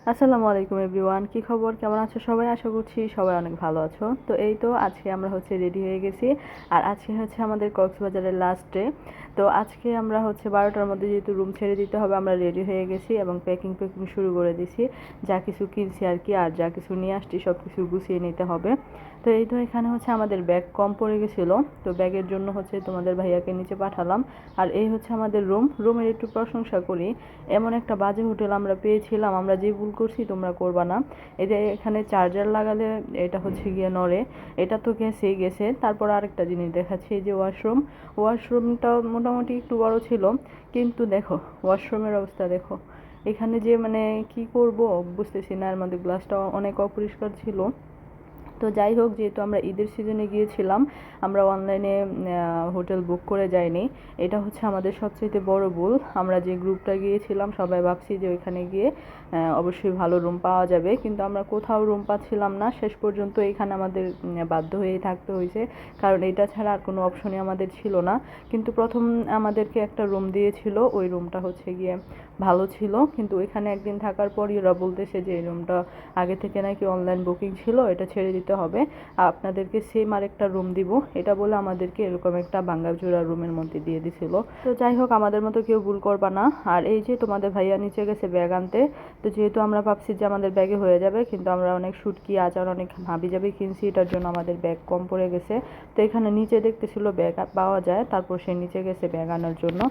আসসালামু আলাইকুম এভরিওয়ান, কি খবর, কেমন আছো সবাই? আশা করছি সবাই অনেক ভালো আছো। তো এই তো আজকে আমরা রেডি হয়ে গেছি। আর আজকে আমাদের কক্সবাজারের লাস্ট ডে। তো আজকে আমরা 12টার মধ্যে যেহেতু রুম ছেড়ে দিতে হবে, আমরা রেডি হয়ে গেছি এবং প্যাকিং শুরু করে দিছি। যা কিছু কিনছি আর কি, আর যা কিছু নিয়ে আসছি সব কিছু গুছিয়ে নিতে হবে। তো এই তো এখানে আমাদের ব্যাগ কম পড়ে গেছিলো, তো ব্যাগের জন্য তোমাদের ভাইয়াকে নিচে পাঠালাম। আর এই আমাদের রুমের একটু প্রশংসা করি। এমন একটা বাজে হোটেল আমরা পেয়েছিলাম, আমরা যে ভুল করছি তোমরা করবা না। এই যে এখানে চার্জার লাগালে এটা গিয়ে নড়ে। এটা তো গেছে। তারপর আরেকটা জিনিস দেখাচ্ছি, এই যে ওয়াশরুমটা মোটামুটি একটু বড় ছিল, কিন্তু দেখো ওয়াশরুমের অবস্থা দেখো। এখানে যে মানে কি করব বুঝতেছি না, এর মধ্যে গ্লাসটা অনেক অপরিষ্কার ছিল। তো যাই হোক, যেহেতু আমরা ঈদের সিজনে গিয়েছিলাম, আমরা অনলাইনে হোটেল বুক করে যাইনি। এটা আমাদের সবচেয়ে বড় ভুল। আমরা যে গ্রুপটা গিয়েছিলাম সবাই ভাবছি যে ওইখানে গিয়ে অবশ্যই ভালো রুম পাওয়া যাবে, কিন্তু আমরা কোথাও রুম পাচ্ছিলাম না। শেষ পর্যন্ত এখানে আমাদের বাধ্য হয়েই থাকতে হয়েছে, কারণ এটা ছাড়া আর কোনো অপশনই আমাদের ছিল না। কিন্তু প্রথম আমাদেরকে একটা রুম দিয়েছিল, ওই রুমটা গিয়ে ভালো ছিল, কিন্তু ওইখানে একদিন থাকার পরই ওরা বলতেছে যে এই রুমটা আগে থেকে নাকি অনলাইন বুকিং ছিল, এটা ছেড়ে দিতে হবে, আপনাদেরকে সেম আরেকটা রুম দিব, এটা বলে আমাদেরকে এরকম একটা ভাঙাচোরা রুমের মধ্যে দিয়ে দিছিল। তো যাই হোক, আমাদের মতো কেউ ভুল করবা না। আর এই যে তোমাদের ভাইয়া নিচে গেছে ব্যাগ আনতে। তো যেহেতু আমরা ভাবছি যে আমাদের ব্যাগে হয়ে যাবে, কিন্তু আমরা অনেক শুটকি আচার অনেক হাবিজাবি কিনছি, এটার জন্য আমাদের ব্যাগ কম পড়ে গেছে। তো এখানে নিচে দেখতেছিল ব্যাগ পাওয়া যায়, তারপর সে নিচে গেছে ব্যাগ আনার জন্য।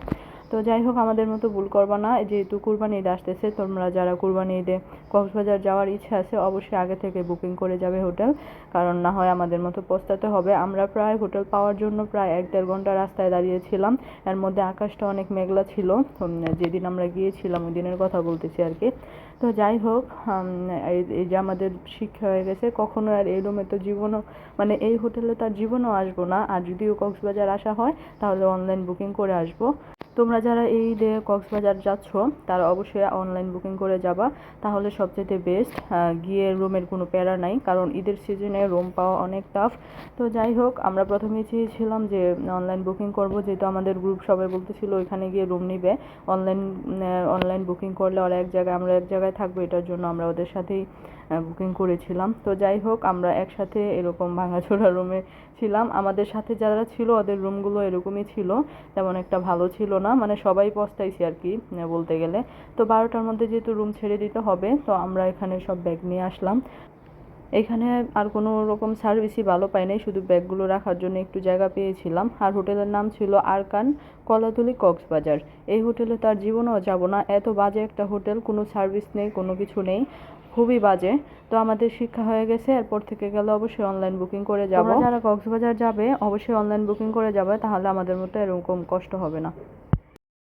তো যাই হোক, আমাদের মতো ভুল করবা না। যেহেতু কুরবানি ঈদ আসতেছে, তোমরা যারা কুরবানি ঈদে কক্সবাজার যাওয়ার ইচ্ছা আছে অবশ্যই আগে থেকে বুকিং করে যাবে হোটেল, কারণ না হয় আমাদের মতো পস্তাতে হবে। আমরা প্রায় হোটেল পাওয়ার জন্য প্রায় 1-1.5 ঘন্টা রাস্তায় দাঁড়িয়েছিলাম। এর মধ্যে আকাশটা অনেক মেঘলা ছিল। যেদিন আমরা গিয়েছিলাম ওই দিনের কথা বলতেছি আর কি। তো যাই হোক, এই যে আমাদের শিক্ষা হয়ে গেছে, কখনো আর এই রুমে তো জীবনও মানে এই হোটেলে তার জীবনও আসবো না। আর যদিও কক্সবাজার আসা হয় তাহলে অনলাইন বুকিং করে আসবো। তোমরা যারা এই ঈদে কক্সবাজার যাচ্ছ তারা অবশ্যই অনলাইন বুকিং করে যাবা, তাহলে সবচেয়ে বেস্ট। গিয়ে রুমের কোনো প্যারা নাই, কারণ ঈদের সিজনে রুম পাওয়া অনেক টাফ। তো যাই হোক, আমরা প্রথমেই চেয়েছিলাম যে অনলাইন বুকিং করব, যেহেতু আমাদের গ্রুপ সবাই বলতেছিল ওইখানে গিয়ে রুম নিবে। অনলাইন অনলাইন বুকিং করলে ওরা এক জায়গায় আমরা এক জায়গায় থাকবো, এটার জন্য আমরা ওদের সাথেই বুকিং করেছিলাম। তো যাই হোক, আমরা একসাথে এরকম ভাঙাচোরা রুমে ছিলাম। আমাদের সাথে যারা ছিল ওদের রুমগুলো এরকমই ছিল, তেমন একটা ভালো ছিল না, মানে সবাই পস্তাইছি আর কি বলতে গেলে। তো 12টার মধ্যে যেহেতু রুম ছেড়ে দিতে হবে, তো আমরা এখানে সব ব্যাগ নিয়ে আসলাম। এখানে আর কোনো রকম সার্ভিসই ভালো পাই নাই, শুধু ব্যাগগুলো রাখার জন্য একটু জায়গা পেয়েছিলাম। আর হোটেলের নাম ছিল আরকান কলাতলি কক্সবাজার। এই হোটেলে তার জীবনেও যাব না, এত বাজে একটা হোটেল, কোনো সার্ভিস নেই, কোনো কিছু নেই, খুবই বাজে। তো আমাদের শিক্ষা হয়ে গেছে, এরপর থেকে গেলে অবশ্যই অনলাইন বুকিং করে যাব। যারা কক্সবাজার যাবে অবশ্যই অনলাইন বুকিং করে যাবে, তাহলে আমাদের মতো এরকম কষ্ট হবে না।